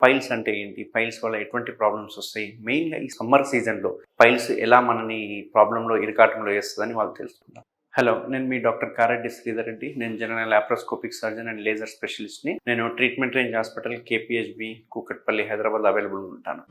Piles అంటే ఏంటి? Piles వల్ల ఎటువంటి ప్రాబ్లమ్స్ వస్తాయి? మెయిన్‌గా ఈ సమ్మర్ సీజన్‌లో పైల్స్ ఎలా మనని ప్రాబ్లమ్‌లో ఇరకాటంలో ఏస్తదని వాళ్ళు తెలుసుకుందాం. హలో! నేను మీ డాక్టర్ కారెడ్డి శ్రీధర్ రెడ్డి. నేను general laparoscopic surgeon and laser స్పెషలిస్ట్‌ని. నేను treatment range hospital KPHB Kukatpally హైదరాబాద్‌లో అవైలబుల్‌గా ఉంటాను.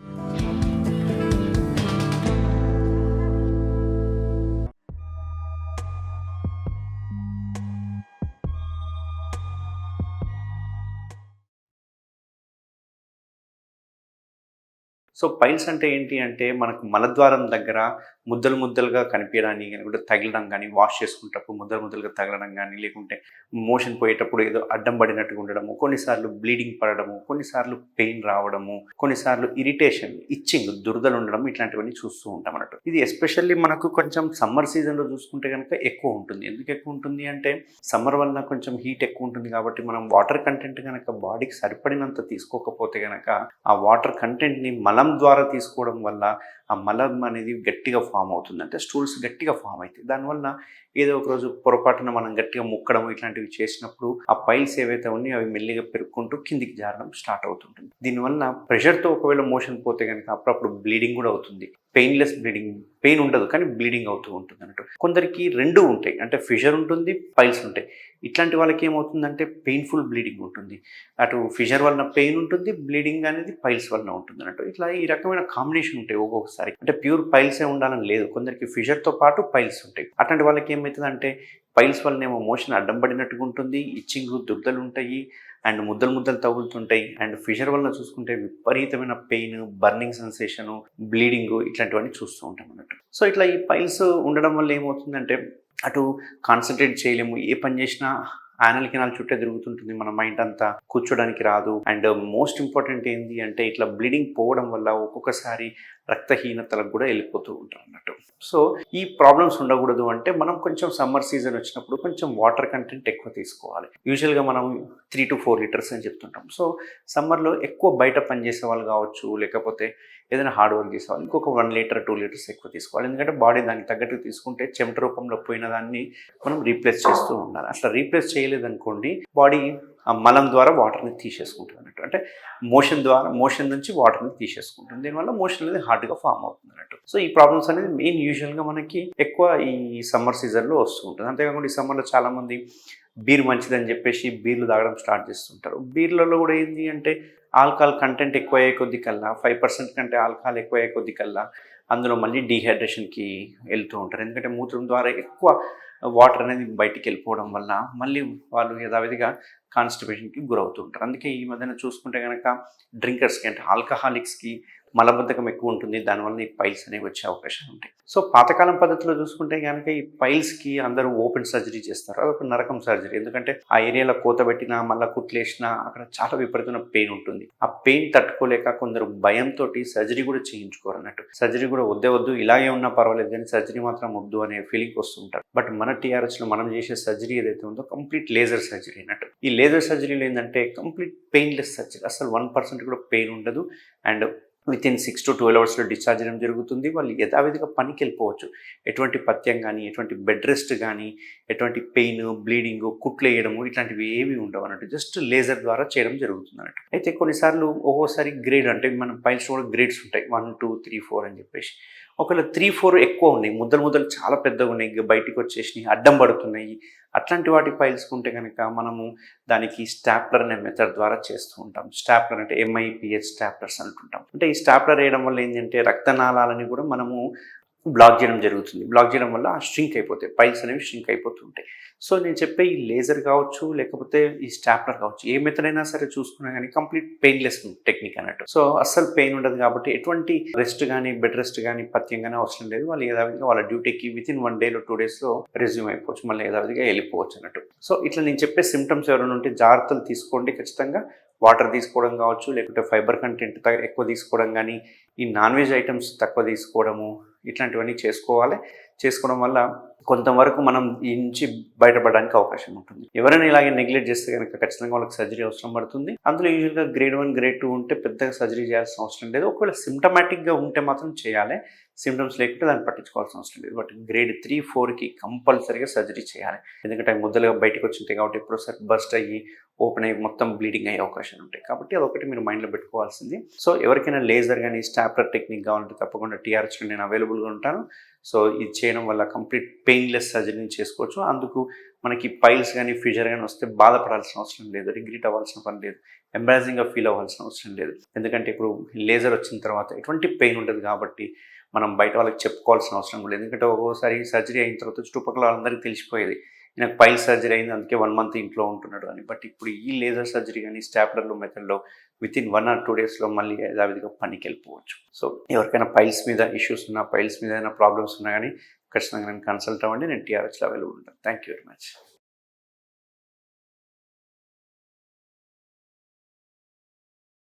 సో, పైల్స్ అంటే ఏంటి అంటే, మనకు మలద్వారం దగ్గర ముద్దలు ముద్దలుగా కనిపియడాన్ని, లేకుంటే తగిలడం గానీ, వాష్ చేసుకునేటప్పుడు ముద్దలు ముద్దలుగా తగలడం గానీ, లేకుంటే మోషన్ పోయేటప్పుడు ఏదో అడ్డం పడినట్టుగా ఉండడము, కొన్నిసార్లు బ్లీడింగ్ పడడము, కొన్నిసార్లు పెయిన్ రావడము, కొన్నిసార్లు ఇరిటేషన్, ఇచ్చింగ్, దురదలు ఉండడం ఇట్లాంటివన్నీ చూస్తూ ఉంటాం అన్నట్టు. ఇది ఎస్పెషల్లీ మనకు కొంచెం సమ్మర్ సీజన్‌లో చూసుకుంటే గనుక ఎక్కువ ఉంటుంది. ఎందుకు ఎక్కువ ఉంటుంది అంటే, సమ్మర్ వలన కొంచెం హీట్ ఎక్కువ ఉంటుంది కాబట్టి, మనం వాటర్ కంటెంట్ గనక బాడీకి సరిపడినంత తీసుకోకపోతే గనక, ఆ వాటర్ కంటెంట్‌ని మలం ద్వారా తీసుకోవడం వల్ల ఆ మలం అనేది గట్టిగా ఫామ్ అవుతుంది. అంటే స్టూల్స్ గట్టిగా ఫామ్ అవుతాయి. దానివల్ల ఏదో ఒక రోజు పొరపాటున మనం గట్టిగా ముక్కడం ఇట్లాంటివి చేసినప్పుడు ఆ పైల్స్ ఏవైతే ఉన్నాయో అవి మెల్లిగా పెరుక్కుంటూ కిందికి జారడం స్టార్ట్ అవుతుంటుంది. దీనివల్ల ప్రెషర్‌తో ఒకవేళ మోషన్ పోతే గనుక అప్పుడప్పుడు బ్లీడింగ్ కూడా అవుతుంది. పెయిన్‌లెస్ బ్లీడింగ్, పెయిన్ ఉండదు కానీ బ్లీడింగ్ అవుతూ ఉంటుంది అన్నట్టు. కొందరికి 2 ఉంటాయి. అంటే ఫిషర్ ఉంటుంది, పైల్స్ ఉంటాయి. ఇట్లాంటి వాళ్ళకి ఏమవుతుందంటే పెయిన్‌ఫుల్ బ్లీడింగ్ ఉంటుంది. అటు ఫిషర్ వలన పెయిన్ ఉంటుంది, బ్లీడింగ్ అనేది పైల్స్ వలన ఉంటుంది అన్నట్టు. ఇట్లా ఈ రకమైన కాంబినేషన్ ఉంటాయి ఒక్కొక్కసారి. అంటే ప్యూర్ పైల్సే ఉండాలని లేదు. కొందరికి ఫిషర్‌తో పాటు పైల్స్ ఉంటాయి. అట్లాంటి వాళ్ళకి ఏమైతదంటే పైల్స్ వలనేమో మోషన్ అడ్డం పడినట్టుగా ఉంటుంది, ఇచ్చింగ్, దురదలుంటాయి అండ్ ముద్దలు ముద్దలు తగులుతుంటాయి. అండ్ ఫిషర్ వలన చూసుకుంటే విపరీతమైన పెయిన్, బర్నింగ్ సెన్సేషను, బ్లీడింగు ఇట్లాంటివన్నీ చూస్తూ ఉంటాం అన్నట్టు. సో, ఇట్లా ఈ పైల్స్ ఉండడం వల్ల ఏమవుతుందంటే అటు కాన్సంట్రేట్ చేయలేము. ఏ పని చేసినా యానల్ కెనాల్ చుట్టే తిరుగుతుంటుంది. మన మైండ్ అంతా కూర్చోడానికి రాదు. అండ్ మోస్ట్ ఇంపార్టెంట్ ఏంది అంటే ఇట్లా బ్లీడింగ్ పోవడం వల్ల ఒక్కొక్కసారి రక్తహీనతలకు కూడా వెళ్ళిపోతూ ఉంటారు అన్నట్టు. సో, ఈ ప్రాబ్లమ్స్ ఉండకూడదు అంటే మనం కొంచెం సమ్మర్ సీజన్ వచ్చినప్పుడు కొంచెం వాటర్ కంటెంట్ ఎక్కువ తీసుకోవాలి. యూజువల్‌గా మనం 3-4 లీటర్స్ అని చెప్తుంటాం. సో, సమ్మర్‌లో ఎక్కువ బయట పని చేసేవాళ్ళు కావచ్చు, లేకపోతే ఏదైనా హార్డ్ వర్క్ చేసేవాళ్ళు ఇంకొక 1 లీటర్, 2 లీటర్స్ ఎక్కువ తీసుకోవాలి. ఎందుకంటే బాడీ దానికి తగ్గట్టుగా తీసుకుంటే చెమట రూపంలో పోయిన దాన్ని మనం రీప్లేస్ చేస్తూ ఉండాలి. అట్లా రీప్లేస్ చేయలేదనుకోండి బాడీ ఆ మలం ద్వారా వాటర్‌ని తీసేసుకుంటుంది అన్నట్టు. అంటే మోషన్ నుంచి వాటర్‌ని తీసేసుకుంటుంది. దీనివల్ల మోషన్ అనేది హార్డ్‌గా ఫామ్ అవుతుంది అన్నట్టు. సో, ఈ ప్రాబ్లమ్స్ అనేది మెయిన్ యూజువల్‌గా మనకి ఎక్కువ ఈ సమ్మర్ సీజన్‌లో వస్తూ ఉంటుంది. అంతేకాకుండా ఈ సమ్మర్‌లో చాలామంది బీర్ మంచిదని చెప్పేసి బీర్లు తాగడం స్టార్ట్ చేస్తుంటారు. బీర్లలో కూడా ఏంది అంటే ఆల్కహాల్ కంటెంట్ ఎక్కువయ్యే కొద్ది కల్లా 5% కంటే ఆల్కహాల్ ఎక్కువయ్యే కొద్ది కల్లా అందులో మళ్ళీ డీహైడ్రేషన్‌కి వెళ్తూ ఉంటారు. ఎందుకంటే మూత్రం ద్వారా ఎక్కువ వాటర్ అనేది బయటికి వెళ్ళిపోవడం వల్ల మళ్ళీ వాళ్ళు యథావిధిగా కాన్‌స్టిపేషన్‌కి గురవుతూ ఉంటారు. అందుకే ఈ మధ్యన చూసుకుంటే గనక డ్రింకర్స్‌కి అంటే ఆల్కహాలిక్స్‌కి మలబద్ధకం ఎక్కువ ఉంటుంది. దానివల్ల ఈ పైల్స్ అనేవి వచ్చే అవకాశాలు ఉంటాయి. సో, పాతకాలం పద్ధతిలో చూసుకుంటే గనక ఈ పైల్స్‌కి అందరూ ఓపెన్ సర్జరీ చేస్తారు. అదొక నరకం సర్జరీ. ఎందుకంటే ఆ ఏరియాలో కోత పెట్టినా, మళ్ళా కుట్లేసినా అక్కడ చాలా విపరీతమైన పెయిన్ ఉంటుంది. ఆ పెయిన్ తట్టుకోలేక కొందరు భయంతోటి సర్జరీ కూడా చేయించుకోరన్నట్టు. సర్జరీ కూడా వద్దే వద్దు ఇలాగే ఉన్నా పర్వాలేదు కానీ సర్జరీ మాత్రం వద్దు అనే ఫీలింగ్‌కి వస్తుంటారు. బట్ మన టీఆర్ఎస్‌లో మనం చేసే సర్జరీ ఏదైతే ఉందో కంప్లీట్ లేజర్ సర్జరీ అన్నట్టు. ఈ లేజర్ సర్జరీలో ఏందంటే కంప్లీట్ పెయిన్‌లెస్ సర్జరీ. అసలు 1% కూడా పెయిన్ ఉండదు. అండ్ వితిన్ 6-12 అవర్స్‌లో డిశ్చార్జ్ అవ్వడం జరుగుతుంది. వాళ్ళు యథావిధిగా పనికెళ్ళిపోవచ్చు. ఎటువంటి పథ్యం గానీ, ఎటువంటి బెడ్ రెస్ట్ గానీ, ఎటువంటి పెయిన్, బ్లీడింగు, కుట్లేయడము ఇట్లాంటివి ఏవి ఉండవన్నట్టు. జస్ట్ లేజర్ ద్వారా చేయడం జరుగుతుందన్నట్టు. అయితే కొన్నిసార్లు ఒక్కోసారి గ్రేడ్ అంటే మన పైల్స్‌లో కూడా గ్రేడ్స్ ఉంటాయి. 1, 2, 3, 4 అని చెప్పేసి. ఒకవేళ 3, 4 ఎక్కువ ఉన్నాయి. ముద్దలు ముద్దలు చాలా పెద్దగున్నాయి. బయటికొచ్చేసినాయి. అడ్డం పడుతున్నాయి. అట్లాంటి వాటి పైల్స్‌కుంటే గనక మనము దానికి స్టాప్లర్ అనే మెథడ్ ద్వారా చేస్తూ ఉంటాం. స్టాప్లర్ అంటే ఎంఐపీహెచ్ స్టాప్లర్స్ అంటుంటాం. అంటే ఈ స్టాప్లర్ వేయడం వల్ల ఏంటంటే రక్తనాళాలని కూడా మనము బ్లాక్ చేయడం జరుగుతుంది. బ్లాక్ చేయడం వల్ల ష్రింక్ అయిపోతాయి. పైల్స్ అనేవి ష్రింక్ అయిపోతూ ఉంటాయి. సో, నేను చెప్పే ఈ లేజర్ కావచ్చు, లేకపోతే ఈ స్టాప్లర్ కావచ్చు, ఏ మెథడ్ అయినా సరే చూసుకున్నా గానీ కంప్లీట్ పెయిన్‌లెస్ టెక్నిక్ అన్నట్టు. సో, అస్సలు పెయిన్ ఉండదు కాబట్టి ఎటువంటి రెస్ట్ గానీ, బెడ్ రెస్ట్ గానీ, పథ్యం గానీ అవసరం లేదు. వాళ్ళు యథావిధిగా వాళ్ళ డ్యూటీకి వితిన్ 1 డేలో 2 డేస్‌లో రెజ్యూమ్ అయిపోవచ్చు. మళ్ళీ యథావిధిగా వెళ్ళిపోవచ్చు అన్నట్టు. సో, ఇట్లా నేను చెప్పే సింప్టమ్స్ ఎవరైనా ఉంటే జాగ్రత్తలు తీసుకోండి ఖచ్చితంగా. వాటర్ తీసుకోవడం కావచ్చు, లేకుంటే ఫైబర్ కంటెంట్ ఎక్కువ తీసుకోవడం గానీ, ఈ నాన్ వెజ్ ఐటమ్స్ తక్కువ తీసుకోవడము, ఇట్లాంటివన్నీ చేసుకోవాలి. చేసుకోవడం వల్ల కొంతవరకు మనం ఈ నుంచి బయటపడడానికి అవకాశం ఉంటుంది. ఎవరైనా ఇలాగే నెగ్లెక్ట్ చేస్తే కనుక ఖచ్చితంగా వాళ్ళకి సర్జరీ అవసరం పడుతుంది. అందులో యూజువల్గా గ్రేడ్ 1, గ్రేడ్ 2 ఉంటే పెద్దగా సర్జరీ చేయాల్సిన అవసరం లేదు. ఒకవేళ సిమ్టమాటిక్గా ఉంటే మాత్రం చేయాలి. సిమ్టమ్స్ లేకుంటే దాన్ని పట్టించుకోవాల్సిన అవసరం లేదు. బట్ గ్రేడ్ 3, 4కి కంపల్సరీగా సర్జరీ చేయాలి. ఎందుకంటే అవి ముద్దలుగా బయటకు వచ్చింటాయి కాబట్టి ఎప్పుడోసారి బర్స్ట్ అయ్యి ఓపెన్ అయ్యి మొత్తం బ్లీడింగ్ అయ్యే అవకాశాలు ఉంటాయి. కాబట్టి అదొకటి మీరు మైండ్లో పెట్టుకోవాల్సింది. సో ఎవరికైనా లేజర్ కానీ స్టాప్లర్ టెక్నిక్ కావాలంటే తప్పకుండా టీఆర్హెచ్లో నేను అవైలబుల్గా ఉంటాను. సో ఇది చేయడం వల్ల కంప్లీట్ పెయిన్లెస్ సర్జరీని చేసుకోవచ్చు. అందుకు మనకి పైల్స్ కానీ ఫిజర్ కానీ వస్తే బాధపడాల్సిన అవసరం లేదు, రిగ్రెట్ అవ్వాల్సిన పని లేదు, ఎంబారసింగ్గా ఫీల్ అవ్వాల్సిన అవసరం లేదు. ఎందుకంటే ఇప్పుడు లేజర్ వచ్చిన తర్వాత ఎటువంటి పెయిన్ ఉండదు కాబట్టి మనం బయట వాళ్ళకి చెప్పుకోవాల్సిన అవసరం కూడా లేదు. ఎందుకంటే ఒక్కోసారి సర్జరీ అయిన తర్వాత చుట్టుపక్కల వాళ్ళందరికీ తెలిసిపోయేది, నాకు పైల్ సర్జరీ అయింది అందుకే 1 మంత్ ఇంట్లో ఉంటున్నాడు అని. బట్ ఇప్పుడు ఈ లేజర్ సర్జరీ కానీ స్టాప్లర్లో మెథడ్లో వితిన్ 1 or 2 డేస్లో మళ్ళీ యథావిధిగా పనికి వెళ్ళిపోవచ్చు. సో ఎవరికైనా పైల్స్ మీద ఇష్యూస్ ఉన్నా, పైల్స్ మీద ఏదైనా ప్రాబ్లమ్స్ ఉన్నా కానీ ఖచ్చితంగా నేను కన్సల్ట్ అవ్వండి. నేను టీఆర్హెచ్లో అవైలబుల్ ఉంటాను. Thank you very much.